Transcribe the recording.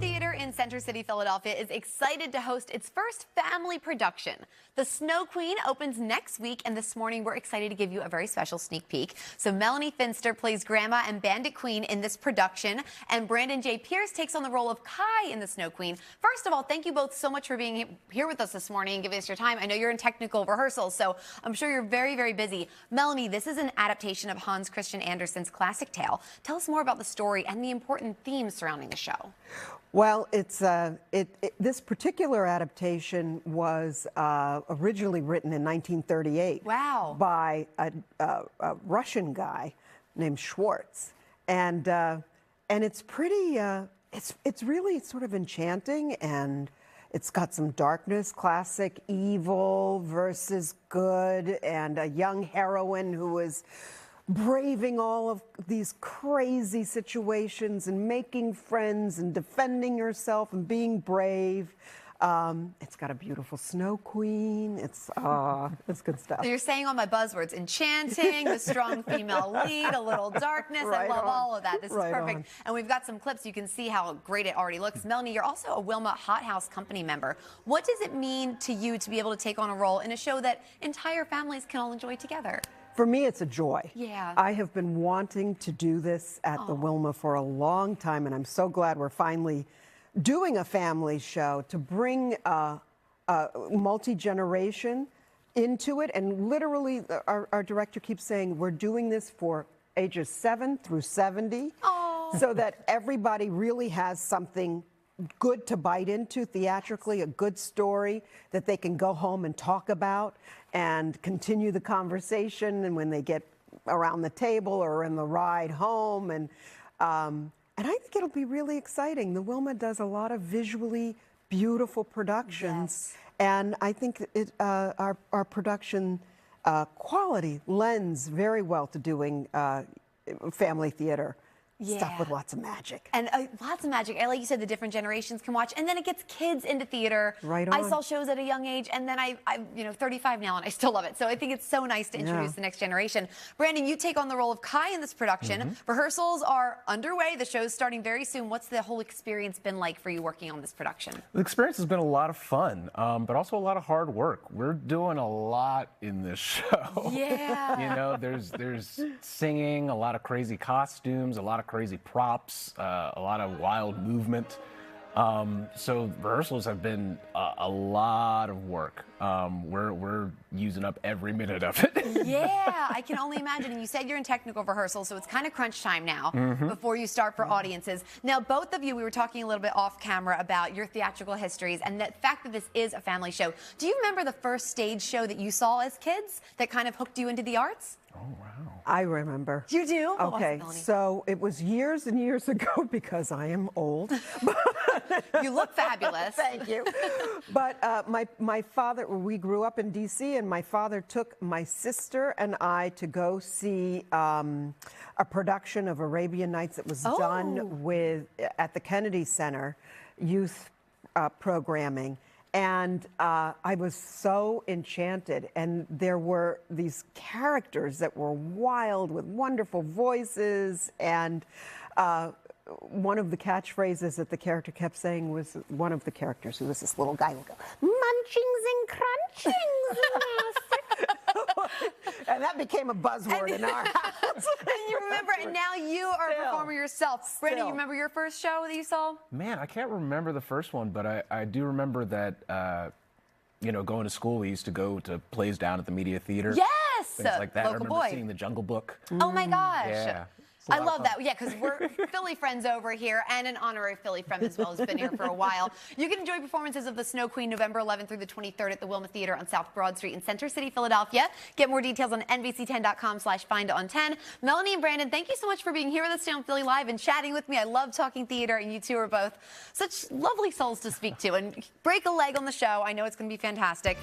Theater in Center City, Philadelphia is excited to host its first family production. The Snow Queen opens next week, and this morning we're excited to give you a very special sneak peek. So Melanie Finster plays Grandma and Bandit Queen in this production, and Brandon J. Pierce takes on the role of Kai in the Snow Queen. First of all, thank you both so much for being here with us this morning and giving us your time. I know you're in technical rehearsals, so I'm sure you're very, very busy. Melanie, this is an adaptation of Hans Christian Andersen's classic tale. Tell us more about the story and the important themes surrounding the show. Well, this particular adaptation was originally written in 1938. Wow. By a Russian guy named Schwartz, and it's pretty. It's really sort of enchanting, and it's got some darkness, classic evil versus good, and a young heroine who is braving all of these crazy situations and making friends and defending herself and being brave. It's got a beautiful Snow Queen. It's good stuff. So you're saying all my buzzwords: enchanting, the strong female lead, a little darkness. Right I love on. all of that. This Right is perfect. on. And we've got some clips. You can see how great it already looks. Melanie, you're also a Wilma Hothouse Company member. What does it mean to you to be able to take on a role in a show that entire families can all enjoy together? For me, it's a joy. Yeah. I have been wanting to do this at the Wilma for a long time, and I'm so glad we're finally doing a family show to bring multi-generation into it. And literally, our director keeps saying, we're doing this for ages 7 through 70, so that everybody really has something good to bite into theatrically, a good story that they can go home and talk about and continue the conversation, and when they get around the table or in the ride home. And I think it'll be really exciting. The Wilma does a lot of visually beautiful productions, and I think our production quality lends very well to doing family theater. Stuff with lots of magic. And lots of magic. And like you said, the different generations can watch. And then it gets kids into theater. Right on. I saw shows at a young age, and then I'm 35 now, and I still love it. So I think it's so nice to introduce the next generation. Brandon, you take on the role of Kai in this production. Rehearsals are underway. The show's starting very soon. What's the whole experience been like for you working on this production? The experience has been a lot of fun, but also a lot of hard work. We're doing a lot in this show. Yeah. You know, there's singing, a lot of crazy costumes, a lot of crazy props, a lot of wild movement. So rehearsals have been a lot of work. We're using up every minute of it. Yeah, I can only imagine. And you said you're in technical rehearsal, so it's kind of crunch time now before you start for audiences. Now, both of you, we were talking a little bit off camera about your theatrical histories and the fact that this is a family show. Do you remember the first stage show that you saw as kids that kind of hooked you into the arts? Oh, wow. I remember. You do? Okay, so it was years and years ago, because I am old. You look fabulous. Thank you. But my father, we grew up in D.C., and my father took my sister and I to go see a production of Arabian Nights that was done at the Kennedy Center, youth programming. And I was so enchanted, and there were these characters that were wild with wonderful voices, and one of the catchphrases that the character kept saying was, one of the characters, who was this little guy, would go, "Munchings and crunchings, master." And that became a buzzword in our house. And you remember, and now you are a performer yourself. Brandon, you remember your first show that you saw? Man, I can't remember the first one, but I do remember that, you know, going to school, we used to go to plays down at the Media Theater. Yes! Things like that. Local I remember boy. seeing The Jungle Book. Oh my gosh. Yeah. I love that. Yeah, because we're Philly friends over here, and an honorary Philly friend as well, who's been here for a while. You can enjoy performances of The Snow Queen November 11th through the 23rd at the Wilma Theater on South Broad Street in Center City, Philadelphia. Get more details on NBC10.com/findaon10. Melanie and Brandon, thank you so much for being here with us today on Philly Live and chatting with me. I love talking theater, and you two are both such lovely souls to speak to. And break a leg on the show. I know it's going to be fantastic.